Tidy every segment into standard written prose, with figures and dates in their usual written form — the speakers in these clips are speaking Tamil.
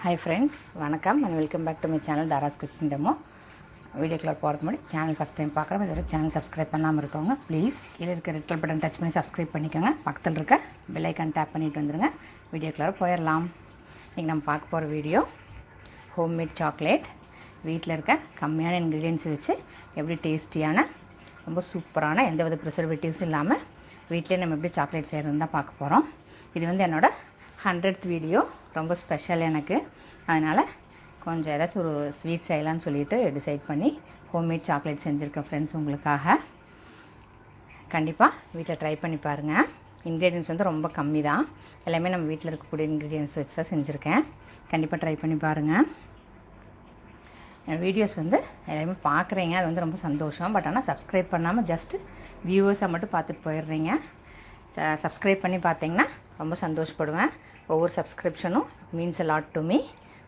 Hi friends, வணக்கம் and welcome back to my channel Dara's Cooking Demo. வீடியோக்குள்ள போறதுக்கு முன்னாடி சேனல் ஃபர்ஸ்ட் டைம் பார்க்குறவங்க இதோட சேனல் சப்ஸ்கிரைப் பண்ணாமல் இருக்கவங்க ப்ளீஸ் கீழே இருக்க ரெட் கலர் பட்டன் டச் பண்ணி சப்ஸ்கிரைப் பண்ணிக்கோங்க. பக்கத்தில் இருக்க பெல் ஐக்கான் டேப் பண்ணிட்டு வந்துடுங்க. வீடியோக்குள்ள போயிடலாம். இன்றைக்கி நம்ம பார்க்க போகிற வீடியோ ஹோம்மேட் சாக்லேட். வீட்டில் இருக்க கம்மியான இன்க்ரீடியன்ஸ் வச்சு எப்படி டேஸ்டியான ரொம்ப சூப்பரான எந்த வித ப்ரிசர்வேட்டிவ்ஸும் இல்லாமல் வீட்டிலே நம்ம எப்படி சாக்லேட் செய்கிறதுன்னு தான் பார்க்க போகிறோம். இது வந்து என்னோட 100th வீடியோ, ரொம்ப ஸ்பெஷல் எனக்கு. அதனால் கொஞ்சம் ஏதாச்சும் ஒரு ஸ்வீட் செய்யலான்னு சொல்லிட்டு டிசைட் பண்ணி ஹோம்மேட் சாக்லேட் செஞ்சுருக்கேன் ஃப்ரெண்ட்ஸ். உங்களுக்காக கண்டிப்பாக வீட்டில் ட்ரை பண்ணி பாருங்கள். இன்க்ரீடியன்ஸ் வந்து ரொம்ப கம்மி தான், எல்லாமே நம்ம வீட்டில் இருக்கக்கூடிய இன்க்ரீடியன்ஸ் வச்சு தான் செஞ்சுருக்கேன். கண்டிப்பாக ட்ரை பண்ணி பாருங்கள். என் வீடியோஸ் வந்து எல்லாமே பார்க்குறீங்க, அது வந்து ரொம்ப சந்தோஷம். பட் ஆனால் சப்ஸ்கிரைப் பண்ணாமல் ஜஸ்ட்டு வியூவர்ஸை மட்டும் பார்த்துட்டு போயிடுறீங்க. சப்ஸ்கிரைப் பண்ணி பார்த்தீங்கன்னா ரொம்ப சந்தோஷப்படுவேன். ஒவ்வொரு சப்ஸ்கிரிப்ஷனும் means a lot to me.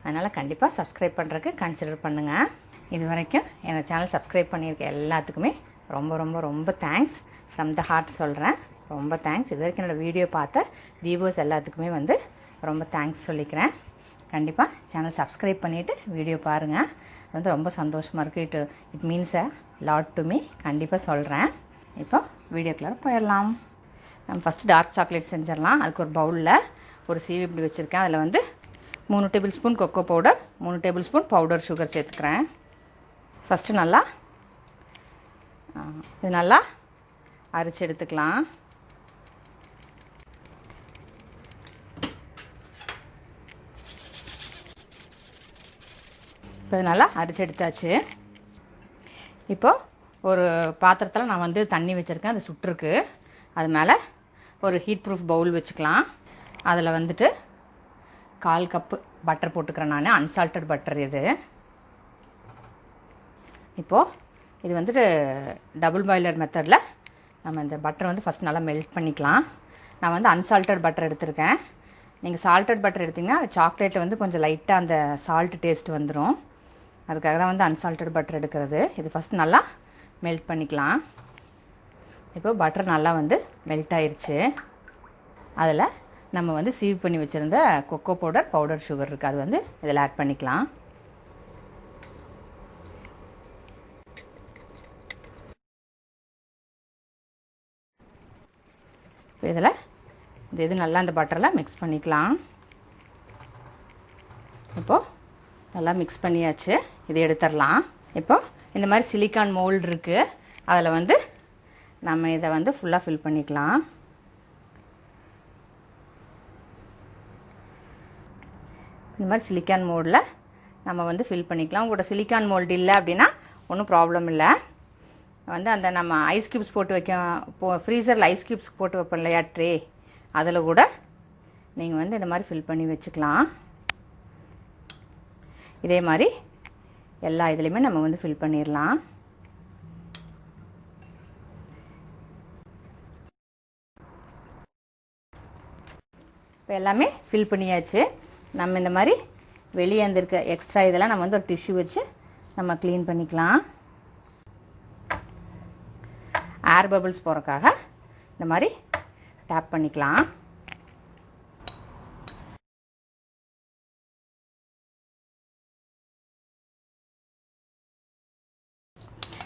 அதனால் கண்டிப்பாக சப்ஸ்கிரைப் பண்ணுறதுக்கு கன்சிடர் பண்ணுங்கள். இது வரைக்கும் என்னோடய சேனல் சப்ஸ்கிரைப் பண்ணியிருக்க எல்லாத்துக்குமே ரொம்ப ரொம்ப ரொம்ப தேங்க்ஸ். ஃப்ரம் த ஹார்ட் சொல்கிறேன், ரொம்ப தேங்க்ஸ். இது வரைக்கும் என்னோடய வீடியோ பார்த்த வியூவர்ஸ் எல்லாத்துக்குமே வந்து ரொம்ப தேங்க்ஸ் சொல்லிக்கிறேன். கண்டிப்பாக சேனல் சப்ஸ்கிரைப் பண்ணிவிட்டு வீடியோ பாருங்கள். அது வந்து ரொம்ப சந்தோஷமாக இருக்குது. It means a lot to me. கண்டிப்பாக சொல்கிறேன். இப்போ வீடியோக்குள்ளே போயிடலாம். நம்ம ஃபஸ்ட்டு டார்க் சாக்லேட் செஞ்சிடலாம். அதுக்கு ஒரு பவுலில் ஒரு சீவி இப்படி வச்சுருக்கேன். அதில் வந்து 3 table spoon cocoa powder, 3 table spoon powder sugar சேர்த்துக்கிறேன். ஃபஸ்ட்டு இது நல்லா அரைச்சி எடுத்துக்கலாம். இப்போ இது நல்லா அரைச்சி எடுத்தாச்சு. இப்போது ஒரு பாத்திரத்தில் நான் வந்து தண்ணி வச்சுருக்கேன், அது சுட்டுருக்கு. அது மேலே ஒரு ஹீட் ப்ரூஃப் பவுல் வச்சுக்கலாம். அதில் வந்துட்டு 1/4 கப்பு பட்டர் போட்டுக்கிறேன் நான், அன்சால்ட்டட் பட்டர் இது. இப்போது இது வந்துட்டு டபுள் பாய்லர் மெத்தடில் நம்ம இந்த பட்டர் வந்து ஃபஸ்ட் நல்லா மெல்ட் பண்ணிக்கலாம். நான் வந்து அன்சால்ட்டட் பட்டர் எடுத்திருக்கேன். நீங்கள் சால்ட்டட் பட்டர் எடுத்திங்கன்னா சாக்லேட்டில் வந்து கொஞ்சம் லைட்டாக அந்த சால்ட் டேஸ்ட் வந்துடும். அதுக்காக தான் வந்து அன்சால்ட்டட் பட்டர் எடுக்கிறது. இது ஃபஸ்ட் நல்லா மெல்ட் பண்ணிக்கலாம். இப்போ பட்டர் நல்லா வந்து மெல்ட் ஆயிடுச்சு. அதில் நம்ம வந்து சீவ் பண்ணி வச்சுருந்த கொக்கோ பவுடர் சுகர் இருக்குது, அது வந்து இதில் ஆட் பண்ணிக்கலாம். இப்போ இதில் இது நல்லா இந்த பட்டரில் மிக்ஸ் பண்ணிக்கலாம். இப்போது நல்லா மிக்ஸ் பண்ணியாச்சு. இதை எடுத்துடலாம். இப்போது இந்த மாதிரி சிலிக்கான் மோல்டு இருக்குது, அதில் வந்து நம்ம இதை வந்து ஃபுல்லாக ஃபில் பண்ணிக்கலாம். இந்த மாதிரி சிலிக்கான் மோல்டில் நம்ம வந்து ஃபில் பண்ணிக்கலாம். உங்களோட சிலிக்கான் மோல்டு இல்லை அப்படின்னா ஒன்றும் ப்ராப்ளம் இல்லை. வந்து அந்த நம்ம ஐஸ் க்யூப்ஸ் போட்டு ஃப்ரீசரில் ஐஸ் க்யூப்ஸ் போட்டு வைப்போம் இல்லையா ட்ரே, அதில் கூட நீங்கள் வந்து இந்த மாதிரி ஃபில் பண்ணி வச்சுக்கலாம். இதே மாதிரி எல்லா இதுலேயுமே நம்ம வந்து ஃபில் பண்ணிடலாம். இப்போ எல்லாமே ஃபில் பண்ணியாச்சு. நம்ம இந்த மாதிரி வெளியே இருந்திருக்க எக்ஸ்ட்ரா இதெல்லாம் நம்ம வந்து ஒரு டிஷ்யூ வச்சு நம்ம க்ளீன் பண்ணிக்கலாம். ஏர் பபிள்ஸ் போகிறதுக்காக இந்த மாதிரி டேப் பண்ணிக்கலாம்.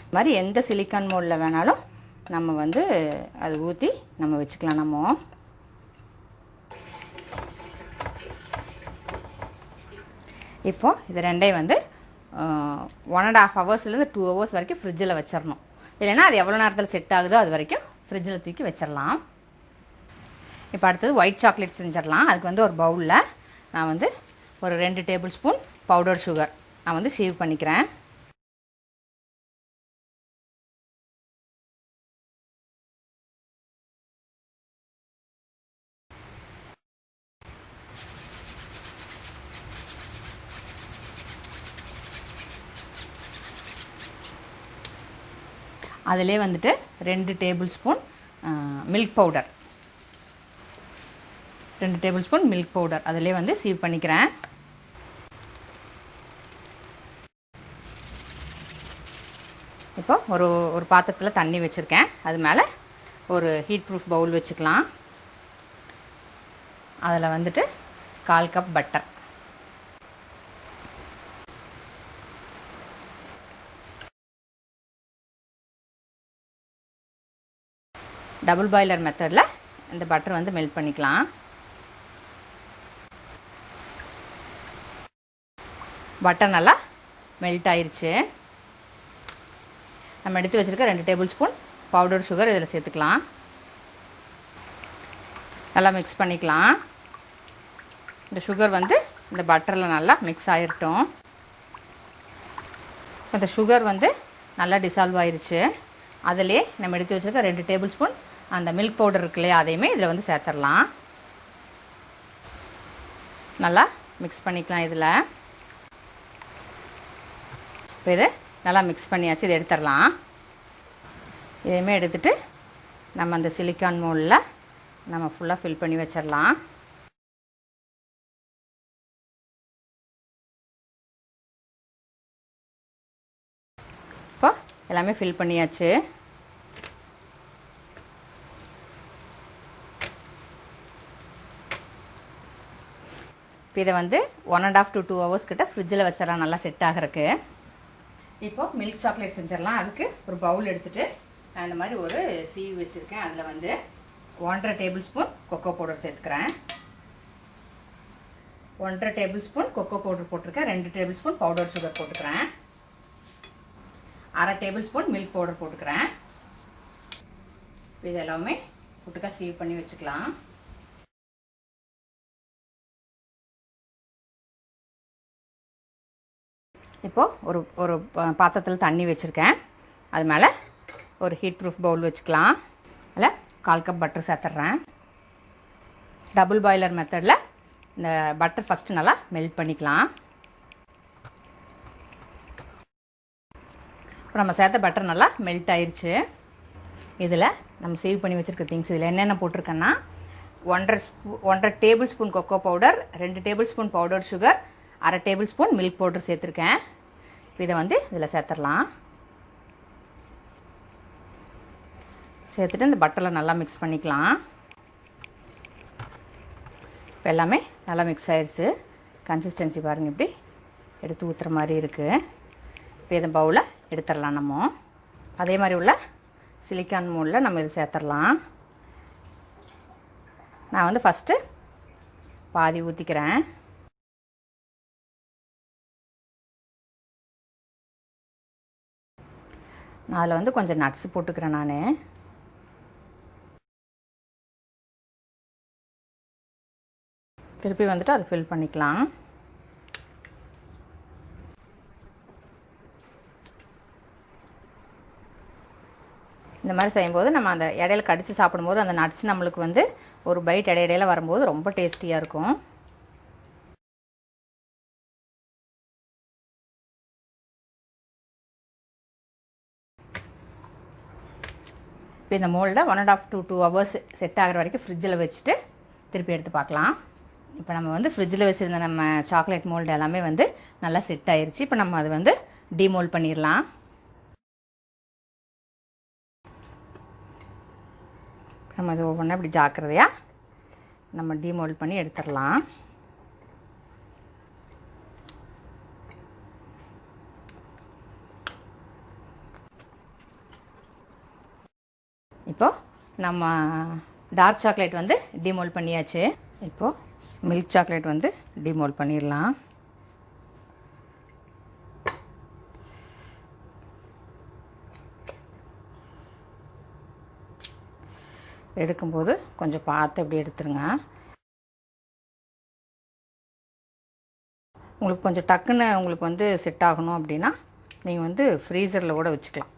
இது மாதிரி எந்த சிலிக்கான் மோல்டில் வேணாலும் நம்ம வந்து அது ஊற்றி நம்ம வச்சுக்கலாம். நம்ம இப்போது இது ரெண்டையும் வந்து 1.5 ஹவர்ஸ்லேருந்து 2 ஹவர்ஸ் வரைக்கும் ஃப்ரிட்ஜில் வச்சிடணும். இல்லைன்னா அது எவ்வளோ நேரத்தில் செட் ஆகுதோ அது வரைக்கும் ஃப்ரிட்ஜில் தூக்கி வச்சிடலாம். இப்போ அடுத்தது ஒயிட் சாக்லேட் செஞ்சிடலாம். அதுக்கு வந்து ஒரு பவுலில் நான் வந்து ஒரு 2 டேபிள் ஸ்பூன் பவுடர் சுகர் நான் வந்து சீவ் பண்ணிக்கிறேன். அதிலே வந்துட்டு 2 table spoon milk powder, 2 table spoon milk powder அதிலே வந்து சீவ் பண்ணிக்கிறேன். இப்போ ஒரு பாத்திரத்தில் தண்ணி வச்சுருக்கேன். அது மேலே ஒரு ஹீட் ப்ரூஃப் பவுல் வச்சுக்கலாம். அதில் வந்துட்டு 1/4 கப் பட்டர், டபுள் பாய்லர் மெத்தடில் இந்த பட்டர் வந்து மெல்ட் பண்ணிக்கலாம். பட்டர் நல்லா மெல்ட் ஆயிடுச்சு. நம்ம எடுத்து வச்சுருக்க 2 டேபிள் ஸ்பூன் பவுடர் சுகர் இதில் சேர்த்துக்கலாம். நல்லா மிக்ஸ் பண்ணிக்கலாம். இந்த சுகர் வந்து இந்த பட்டரில் நல்லா மிக்ஸ் ஆகிரட்டும். இந்த சுகர் வந்து நல்லா டிசால்வ் ஆயிடுச்சு. அதிலே நம்ம எடுத்து வச்சுருக்க 2 டேபிள் ஸ்பூன் அந்த மில்க் பவுடர் இருக்கு இல்லையா, அதையுமே இதில் வந்து சேர்த்துடலாம். நல்லா மிக்ஸ் பண்ணிக்கலாம். இதில் இப்போ இதை நல்லா மிக்ஸ் பண்ணியாச்சு. இதை எடுத்துடலாம். இதையுமே எடுத்துகிட்டு நம்ம அந்த சிலிக்கான் மோல்டில் நம்ம ஃபுல்லாக ஃபில் பண்ணி வச்சிடலாம். இப்போ எல்லாமே ஃபில் பண்ணியாச்சு. இப்போ இதை வந்து 1.5 to 2 hours கிட்ட ஃப்ரிட்ஜில் வச்சிடலாம், நல்லா செட் ஆகிறதுக்கு. இப்போது மில்க் சாக்லேட் செஞ்சிடலாம். அதுக்கு ஒரு பவுல் எடுத்துகிட்டு நான் இந்த மாதிரி ஒரு சீவி வச்சுருக்கேன். அதில் வந்து 1.5 டேபிள் ஸ்பூன் கொக்கோ பவுடர் சேர்த்துக்கிறேன். 1.5 டேபிள் ஸ்பூன் கொக்கோ பவுடர் போட்டிருக்கேன். 2 டேபிள் ஸ்பூன் பவுடர் சுகர் போட்டுக்கிறேன். 1/2 டேபிள் ஸ்பூன் மில்க் பவுடர் போட்டுக்கிறேன். இது எல்லாமே புட்டுக்கா சீவ் பண்ணி வச்சுக்கலாம். இப்போது ஒரு பாத்திரத்தில் தண்ணி வச்சுருக்கேன். அது மேலே ஒரு ஹீட் ப்ரூஃப் பவுல் வச்சுக்கலாம். அதில் 1/4 கப் பட்டர் சேர்த்துட்றேன். டபுள் பாய்லர் மெத்தடில் இந்த பட்டர் ஃபஸ்ட்டு நல்லா மெல்ட் பண்ணிக்கலாம். இப்போ நம்ம சேர்த்த பட்டர் நல்லா மெல்ட் ஆயிடுச்சு. இதில் நம்ம சேவ் பண்ணி வச்சுருக்க திங்ஸ் இதில் என்னென்ன போட்டிருக்கேன்னா 1.5 table spoon cocoa powder, 2 table spoon powder sugar, 1/2 table spoon milk powder சேர்த்துருக்கேன். இப்போ இதை வந்து இதில் சேர்த்துடலாம். சேர்த்துட்டு இந்த பட்டரில் நல்லா மிக்ஸ் பண்ணிக்கலாம். இப்போ எல்லாமே நல்லா மிக்ஸ் ஆயிடுச்சு. கன்சிஸ்டன்சி பாருங்கள், இப்படி எடுத்து ஊற்றுற மாதிரி இருக்குது. இப்போ இதை பவுலில் எடுத்துடலாம். நம்ம அதே மாதிரி உள்ள சிலிக்கான் மோல்டில் நம்ம இது சேர்த்துடலாம். நான் வந்து ஃபஸ்ட்டு பாதி ஊற்றிக்கிறேன். நான் அதில் வந்து கொஞ்சம் நட்ஸ் போட்டுக்கிறேன். நான் திருப்பி வந்துட்டு அதை ஃபில் பண்ணிக்கலாம். இந்த மாதிரி செய்யும்போது நம்ம அந்த இடையில கடித்து சாப்பிடும்போது அந்த நட்ஸ் நம்மளுக்கு வந்து ஒரு பைட் இடையில வரும்போது ரொம்ப டேஸ்டியாக இருக்கும். இப்போ இந்த மோல்டை 1.5 to 2 hours செட் ஆகிற வரைக்கும் ஃப்ரிட்ஜில் வச்சுட்டு திருப்பி எடுத்து பார்க்கலாம். இப்போ நம்ம வந்து ஃப்ரிட்ஜில் வச்சுருந்த நம்ம சாக்லேட் மோல்டு எல்லாமே வந்து நல்லா செட் ஆயிடுச்சு. இப்போ நம்ம அதை வந்து டீமோல்ட் பண்ணிடலாம். நம்ம அது ஒவ்வொன்றா இப்படி ஜாக்கிரதையாக நம்ம டீமோல்ட் பண்ணி எடுத்துடலாம். இப்போது நம்ம டார்க் சாக்லேட் வந்து டீமோல்ட் பண்ணியாச்சு. இப்போது மில்க் சாக்லேட் வந்து டீமோல்ட் பண்ணிடலாம். எடுக்கும்போது கொஞ்சம் பார்த்து அப்படி எடுத்துருங்க. உங்களுக்கு கொஞ்சம் டக்குன்னு உங்களுக்கு வந்து செட் ஆகணும் அப்படின்னா நீங்கள் வந்து ஃப்ரீசரில் கூட வச்சுக்கலாம்.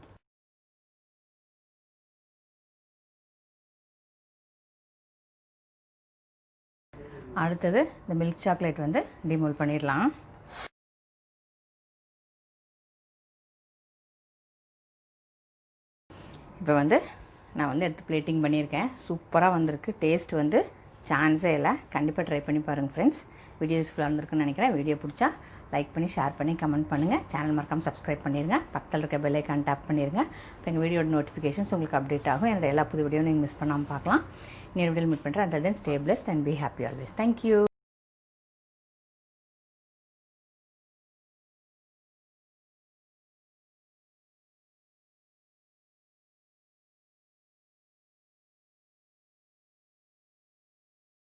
அடுத்தது இந்த மில்க் சாக்லேட் வந்து டீமோல்ட் பண்ணிடலாம். இப்போ வந்து நான் வந்து எடுத்து பிளேட்டிங் பண்ணியிருக்கேன். சூப்பராக வந்திருக்கு. டேஸ்ட் வந்து சான்ஸே இல்லை. கண்டிப்பாக ட்ரை பண்ணி பாருங்கள் ஃப்ரெண்ட்ஸ். வீடியோ யூஸ்ஃபுல்லாக இருந்திருக்குன்னு நினைக்கிறேன். வீடியோ பிடிச்சா லைக் பண்ணி ஷேர் பண்ணி கமெண்ட் பண்ணுங்கள். சேனல் மறக்காமல் சப்ஸ்கிரைப் பண்ணிடுங்க. பக்கத்தில் இருக்க பெல் ஐக்கான் டேப் பண்ணிடுங்க. இப்போ எங்கள் வீடியோட நோட்டிஃபிகேஷன்ஸ் உங்களுக்கு அப்டேட் ஆகும். என்னோட எல்லா புது வீடியோ நீங்கள் மிஸ் பண்ணாமல் பார்க்கலாம். இன்னொரு வீடியோ மீட் பண்ணுறேன். Under then stay blessed and be happy always. Thank you.